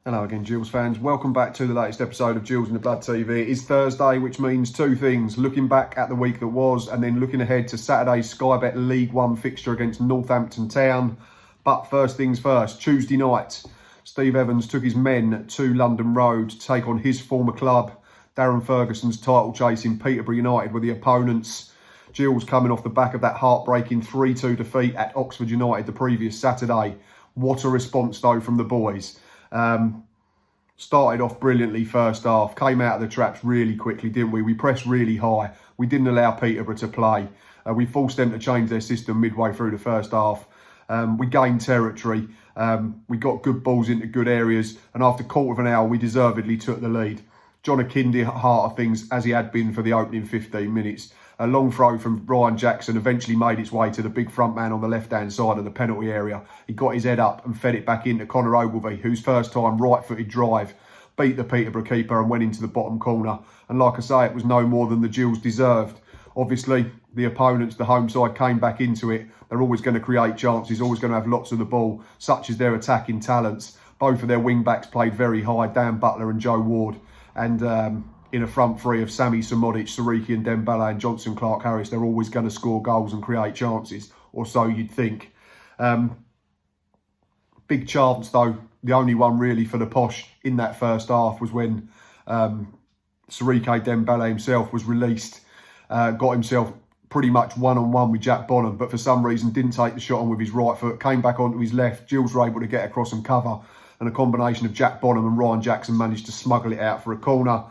Hello again, Gills fans. Welcome back to the latest episode of Gills in the Blood TV. It is Thursday, which means two things. Looking back at the week that was, and then looking ahead to Saturday's Sky Bet League One fixture against Northampton Town. But first things first, Tuesday night, Steve Evans took his men to London Road to take on his former club, Darren Ferguson's title chase in Peterborough United, with the opponents. Gills coming off the back of that heartbreaking 3-2 defeat at Oxford United the previous Saturday. What a response though from the boys. Started off brilliantly first half, came out of the traps really quickly, didn't we? We pressed really high. We didn't allow Peterborough to play. We forced them to change their system midway through the first half. We gained territory. We got good balls into good areas. And after a quarter of an hour, we deservedly took the lead. John Akindi at heart of things, as he had been for the opening 15 minutes. A long throw from Ryan Jackson eventually made its way to the big front man on the left-hand side of the penalty area. He got his head up and fed it back into Connor Ogilvie, whose first time right-footed drive beat the Peterborough keeper and went into the bottom corner. And like I say, it was no more than the Gills deserved. Obviously, the opponents, the home side, came back into it. They're always going to create chances, always going to have lots of the ball, such as their attacking talents. Both of their wing-backs played very high, Dan Butler and Joe Ward. And in a front three of Sammy Samodic, Sariki and Dembele and Johnson Clark-Harris, they're always going to score goals and create chances, or so you'd think. Big chance though, the only one really for the Posh in that first half was when Sariki Dembele himself was released, got himself pretty much one-on-one with Jack Bonham, but for some reason didn't take the shot on with his right foot, came back onto his left. Gills were able to get across and cover, and a combination of Jack Bonham and Ryan Jackson managed to smuggle it out for a corner.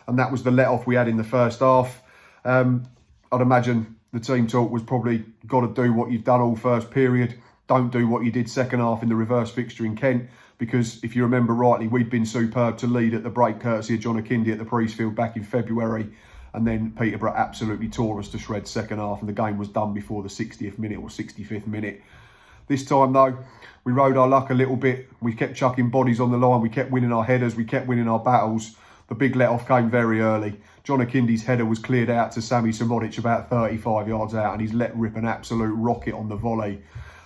And that was the let-off we had in the first half. I'd imagine the team talk was probably got to do what you've done all first period. Don't do what you did second half in the reverse fixture in Kent. Because if you remember rightly, we'd been superb to lead at the break, courtesy of John Akindi at the Priestfield back in February. And then Peterborough absolutely tore us to shreds second half. And the game was done before the 60th minute or 65th minute. This time though, we rode our luck a little bit. We kept chucking bodies on the line. We kept winning our headers. We kept winning our battles. The big let-off came very early. John Akindi's header was cleared out to Sammy Samodic about 35 yards out, and he's let rip an absolute rocket on the volley.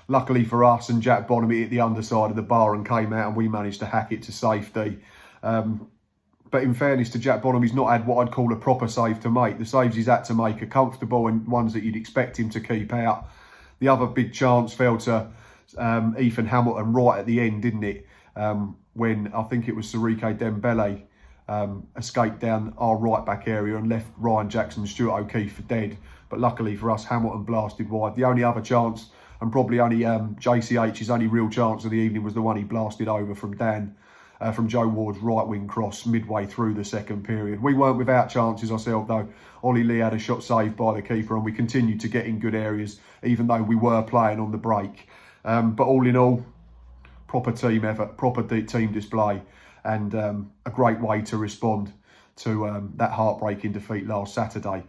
Luckily for us and Jack Bonham, it hit the underside of the bar and came out, and we managed to hack it to safety. But in fairness to Jack Bonham, he's not had what I'd call a proper save to make. The saves he's had to make are comfortable and ones that you'd expect him to keep out. The other big chance fell to Ethan Hamilton right at the end, didn't it? When I think it was Sariki Dembele escaped down our right back area and left Ryan Jackson and Stuart O'Keefe for dead. But luckily for us, Hamilton blasted wide. The only other chance, and probably only JCH's only real chance of the evening, was the one he blasted over from from Joe Ward's right wing cross midway through the second period. We weren't without chances ourselves though. Ollie Lee had a shot saved by the keeper, and we continued to get in good areas even though we were playing on the break. But all in all, proper team effort, proper team display. And a great way to respond to that heartbreaking defeat last Saturday.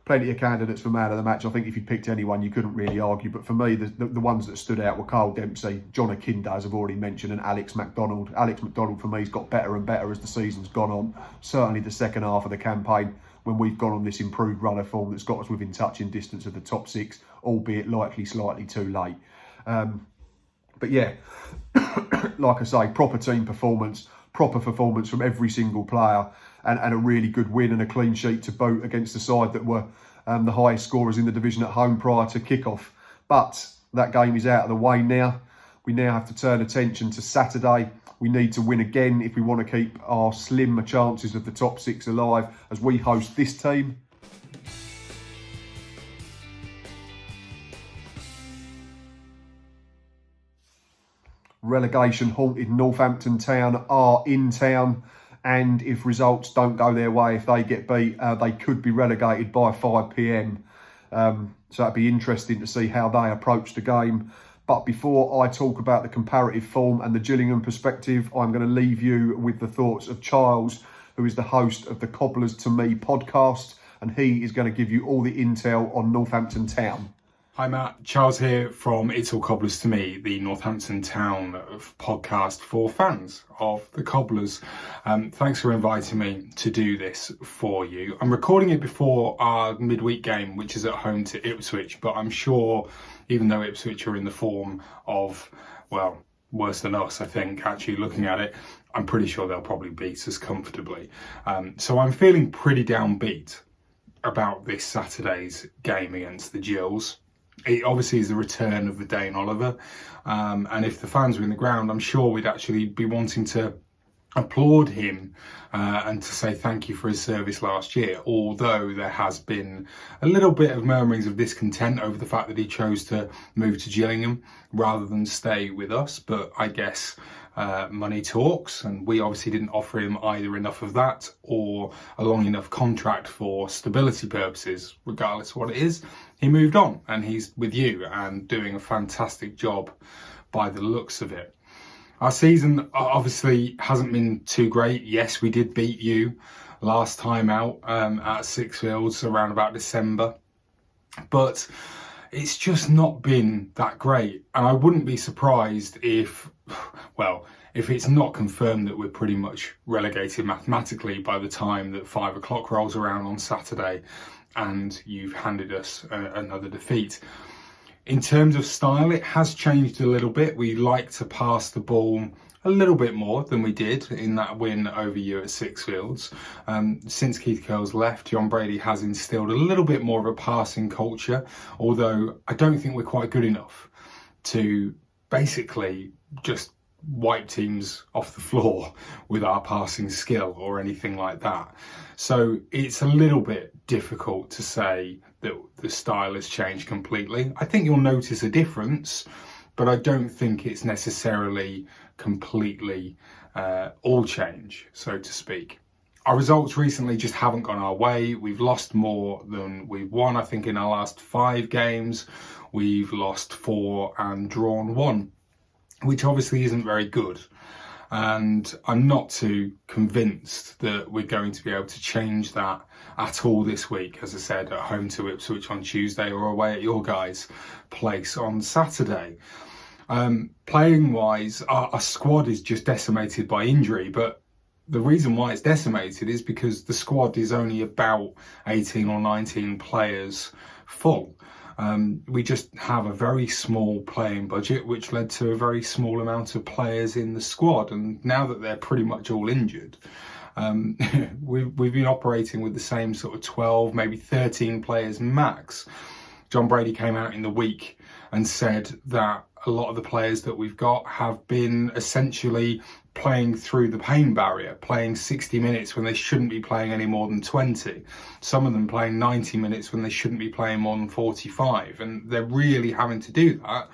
Plenty of candidates for man of the match. I think if you picked anyone, you couldn't really argue. But for me, the ones that stood out were Carl Dempsey, John Akindi, as I've already mentioned, and Alex MacDonald. Alex MacDonald, for me, has got better and better as the season's gone on. Certainly the second half of the campaign, when we've gone on this improved run of form that's got us within touching distance of the top six, albeit likely slightly too late. But yeah, like I say, proper team performance. Proper performance from every single player, and a really good win and a clean sheet to boot against the side that were the highest scorers in the division at home prior to kick-off. But that game is out of the way now. We now have to turn attention to Saturday. We need to win again if we want to keep our slim chances of the top six alive as we host this team. Relegation haunted Northampton Town are in town, and if results don't go their way, if they get beat, they could be relegated by 5 p.m. So it'd be interesting to see how they approach the game. But before I talk about the comparative form and the Gillingham perspective, I'm going to leave you with the thoughts of Charles, who is the host of the Cobblers to Me podcast, and he is going to give you all the intel on Northampton Town. Hi Matt, Charles here from It's All Cobblers to Me, the Northampton Town podcast for fans of the Cobblers. Thanks for inviting me to do this for you. I'm recording it before our midweek game, which is at home to Ipswich, but I'm sure even though Ipswich are in the form of, well, worse than us, I think, actually looking at it. I'm pretty sure they'll probably beat us comfortably. So I'm feeling pretty downbeat about this Saturday's game against the Gills. It obviously is the return of the Dane Oliver. And if the fans were in the ground, I'm sure we'd actually be wanting to applaud him and to say thank you for his service last year, although there has been a little bit of murmurings of discontent over the fact that he chose to move to Gillingham rather than stay with us. But I guess money talks, and we obviously didn't offer him either enough of that or a long enough contract for stability purposes. Regardless of what it is, he moved on and he's with you and doing a fantastic job by the looks of it. Our season obviously hasn't been too great. Yes, we did beat you last time out at Sixfields around about December, but it's just not been that great. And I wouldn't be surprised if it's not confirmed that we're pretty much relegated mathematically by the time that 5 o'clock rolls around on Saturday and you've handed us another defeat. In terms of style, it has changed a little bit. We like to pass the ball a little bit more than we did in that win over you at Sixfields. Since Keith Curle's left, John Brady has instilled a little bit more of a passing culture, although I don't think we're quite good enough to basically just wipe teams off the floor with our passing skill or anything like that. So it's a little bit difficult to say that the style has changed completely. I think you'll notice a difference, but I don't think it's necessarily completely all change, so to speak. Our results recently just haven't gone our way. We've lost more than we've won. I think in our last 5 games, we've lost 4 and drawn 1, which obviously isn't very good. And I'm not too convinced that we're going to be able to change that at all this week, as I said, at home to Ipswich on Tuesday or away at your guys' place on Saturday. Playing wise, our squad is just decimated by injury, but the reason why it's decimated is because the squad is only about 18 or 19 players full. We just have a very small playing budget, which led to a very small amount of players in the squad. And now that they're pretty much all injured, we've been operating with the same sort of 12, maybe 13 players max. John Brady came out in the week and said that a lot of the players that we've got have been essentially playing through the pain barrier, playing 60 minutes when they shouldn't be playing any more than 20. Some of them playing 90 minutes when they shouldn't be playing more than 45. And they're really having to do that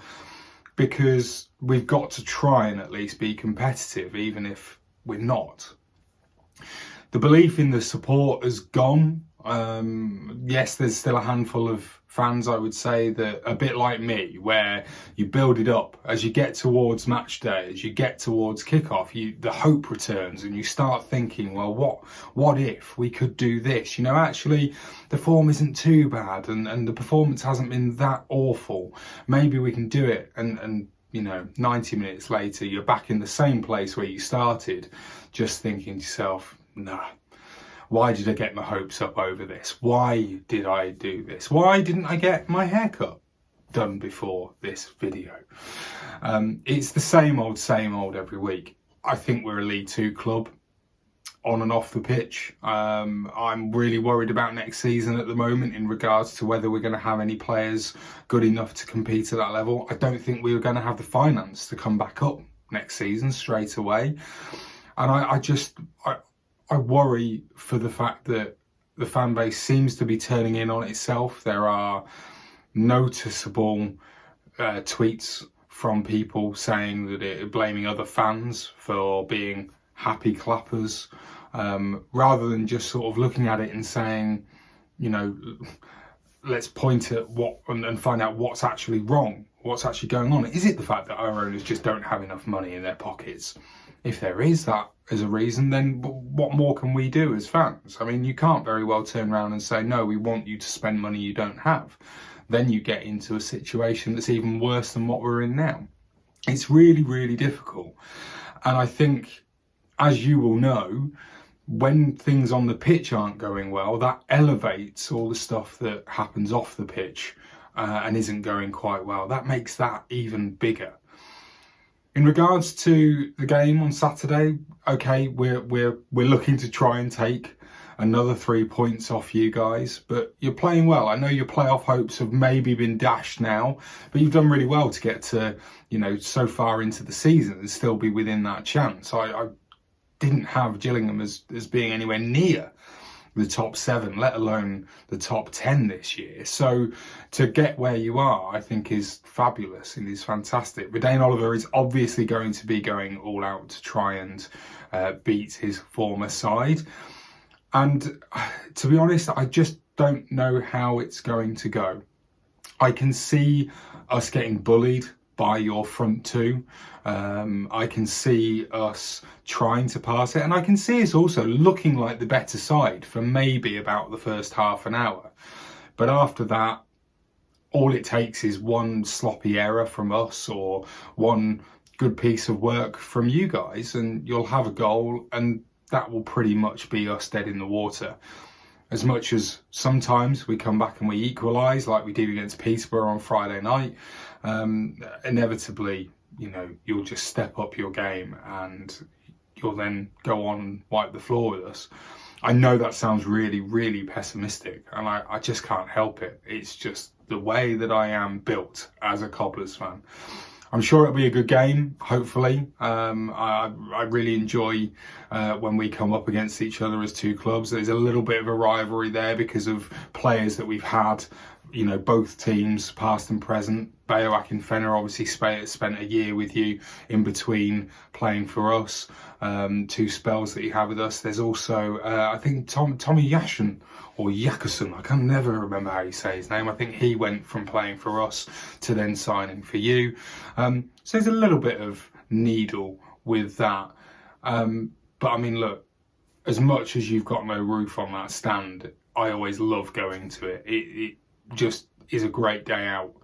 because we've got to try and at least be competitive, even if we're not. The belief in the support has gone. Yes, there's still a handful of fans, I would say, that a bit like me, where you build it up as you get towards match day, as you get towards kickoff, the hope returns and you start thinking, well, what if we could do this? You know, actually the form isn't too bad and the performance hasn't been that awful. Maybe we can do it. And you know, 90 minutes later, you're back in the same place where you started, just thinking to yourself, nah. Why did I get my hopes up over this? Why did I do this? Why didn't I get my haircut done before this video? It's the same old every week. I think we're a League 2 club on and off the pitch. I'm really worried about next season at the moment in regards to whether we're going to have any players good enough to compete at that level. I don't think we were going to have the finance to come back up next season straight away. And I worry for the fact that the fan base seems to be turning in on itself. There are noticeable tweets from people saying that blaming other fans for being happy clappers, rather than just sort of looking at it and saying, you know, let's point at what and find out what's actually wrong, what's actually going on. Is it the fact that our owners just don't have enough money in their pockets? If there is that as a reason, then what more can we do as fans? I mean, you can't very well turn around and say, no, we want you to spend money you don't have. Then you get into a situation that's even worse than what we're in now. It's really, really difficult. And I think, as you will know, when things on the pitch aren't going well, that elevates all the stuff that happens off the pitch and isn't going quite well. That makes that even bigger. In regards to the game on Saturday, okay, we're looking to try and take another 3 points off you guys, but you're playing well. I know your playoff hopes have maybe been dashed now, but you've done really well to get to, so far into the season and still be within that chance. I didn't have Gillingham as being anywhere near the top 7, let alone the top 10 this year. So to get where you are, I think is fabulous. It is fantastic. Dane Oliver is obviously going to be going all out to try and beat his former side. And to be honest, I just don't know how it's going to go. I can see us getting bullied by your front two. I can see us trying to pass it, and I can see us also looking like the better side for maybe about the first half an hour. But after that, all it takes is one sloppy error from us or one good piece of work from you guys, and you'll have a goal, and that will pretty much be us dead in the water. As much as sometimes we come back and we equalise like we did against Peterborough on Friday night, inevitably, you'll just step up your game and you'll then go on and wipe the floor with us. I know that sounds really, really pessimistic, and I just can't help it. It's just the way that I am built as a Cobblers fan. I'm sure it'll be a good game, hopefully. I really enjoy when we come up against each other as two clubs. There's a little bit of a rivalry there because of players that we've had, both teams, past and present. Bayo Akinfenna obviously spent a year with you in between playing for us, 2 spells that you have with us. There's also, I think, Tommy Yashin, or Yakuson, I can never remember how you say his name. I think he went from playing for us to then signing for you. So there's a little bit of needle with that. But I mean, look, as much as you've got no roof on that stand, I always love going to it. It just is a great day out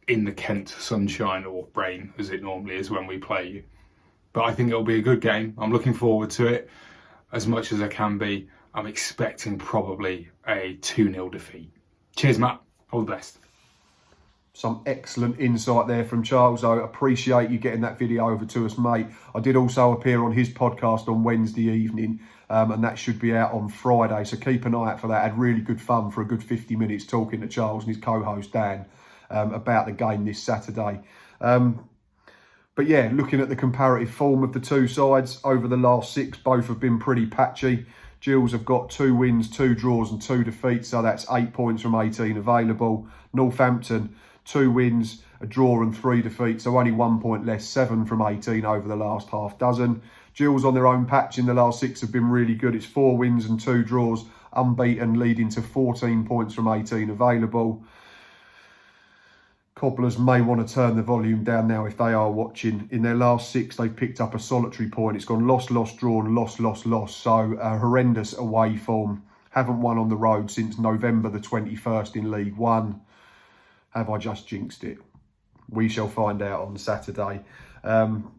in the Kent sunshine or rain, as it normally is when we play you. But I think it'll be a good game. I'm looking forward to it as much as I can be. I'm expecting probably a 2-0 defeat. Cheers, Matt. All the best. Some excellent insight there from Charles. I appreciate you getting that video over to us, mate. I did also appear on his podcast on Wednesday evening, and that should be out on Friday. So keep an eye out for that. I had really good fun for a good 50 minutes talking to Charles and his co-host Dan about the game this Saturday. But yeah, looking at the comparative form of the two sides over the last 6, both have been pretty patchy. Gills have got 2 wins, 2 draws and 2 defeats, so that's 8 points from 18 available. Northampton, 2 wins, a draw and 3 defeats, so only 1 point less, 7 from 18 over the last half dozen. Gills on their own patch in the last 6 have been really good. It's 4 wins and 2 draws, unbeaten, leading to 14 points from 18 available. Cobblers may want to turn the volume down now if they are watching. In their last 6, they've picked up a solitary point. It's gone loss, loss, draw, and loss, loss, loss. So a horrendous away form. Haven't won on the road since November the 21st in League One. Have I just jinxed it? We shall find out on Saturday. Ryan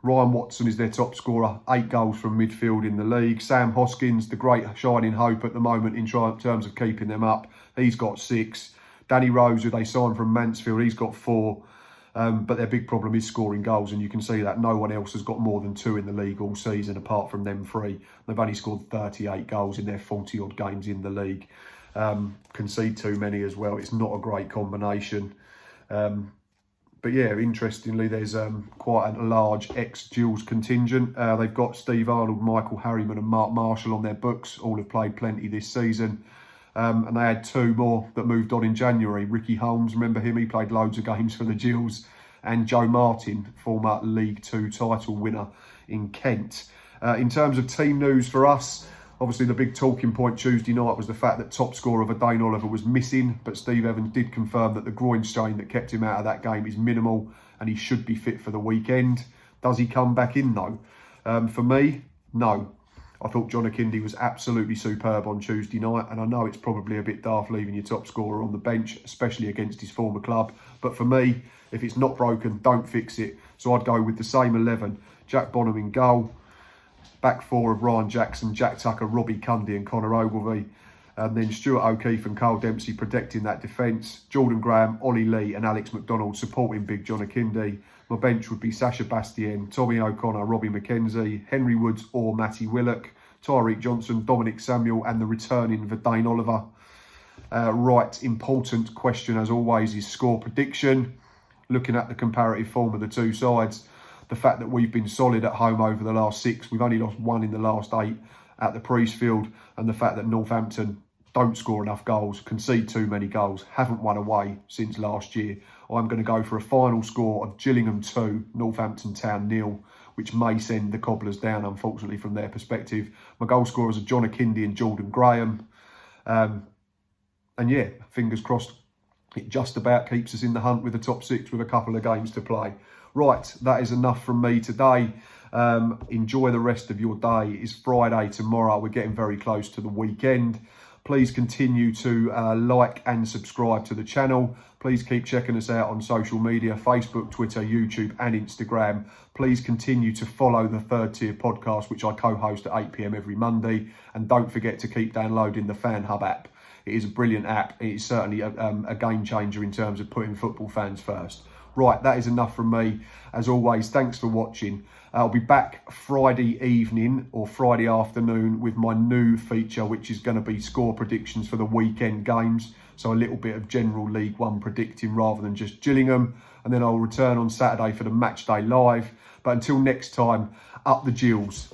Watson is their top scorer, 8 goals from midfield in the league. Sam Hoskins, the great shining hope at the moment in terms of keeping them up. He's got 6. Danny Rose, who they signed from Mansfield, he's got 4. But their big problem is scoring goals, and you can see that no one else has got more than 2 in the league all season, apart from them 3. They've only scored 38 goals in their 40-odd games in the league. Concede too many as well. It's not a great combination. But yeah, interestingly, there's quite a large ex-Gills contingent. They've got Steve Arnold, Michael Harriman and Mark Marshall on their books. All have played plenty this season. And they had 2 more that moved on in January. Ricky Holmes, remember him? He played loads of games for the Gills. And Joe Martin, former League 2 title winner in Kent. In terms of team news for us, obviously the big talking point Tuesday night was the fact that top scorer Dane Oliver was missing. But Steve Evans did confirm that the groin strain that kept him out of that game is minimal and he should be fit for the weekend. Does he come back in though? For me, no. I thought John Akindi was absolutely superb on Tuesday night, and I know it's probably a bit daft leaving your top scorer on the bench, especially against his former club. But for me, if it's not broken, don't fix it. So I'd go with the same 11. Jack Bonham in goal. Back 4 of Ryan Jackson, Jack Tucker, Robbie Cundy and Connor Ogilvie. And then Stuart O'Keefe and Carl Dempsey protecting that defence. Jordan Graham, Ollie Lee and Alex McDonald supporting Big John Akindi. My bench would be Sacha Bastien, Tommy O'Connor, Robbie McKenzie, Henry Woods or Matty Willock, Tyreek Johnson, Dominic Samuel and the returning Verdane Oliver. Right, important question as always is score prediction. Looking at the comparative form of the two sides, the fact that we've been solid at home over the last 6, we've only lost 1 in the last 8 at the Priestfield, and the fact that Northampton don't score enough goals, concede too many goals, haven't won away since last year. I'm going to go for a final score of Gillingham 2, Northampton Town 0, which may send the Cobblers down, unfortunately, from their perspective. My goal scorers are John Akindi and Jordan Graham. And yeah, fingers crossed, it just about keeps us in the hunt with the top 6 with a couple of games to play. Right, that is enough from me today. Enjoy the rest of your day. It's Friday tomorrow. We're getting very close to the weekend. Please continue to like and subscribe to the channel. Please keep checking us out on social media, Facebook, Twitter, YouTube and Instagram. Please continue to follow the Third Tier podcast, which I co-host at 8 PM every Monday. And don't forget to keep downloading the Fan Hub app. It is a brilliant app. It is certainly a game changer in terms of putting football fans first. Right, that is enough from me. As always, thanks for watching. I'll be back Friday evening or Friday afternoon with my new feature, which is going to be score predictions for the weekend games. So a little bit of general League One predicting rather than just Gillingham. And then I'll return on Saturday for the match day live. But until next time, up the Gills.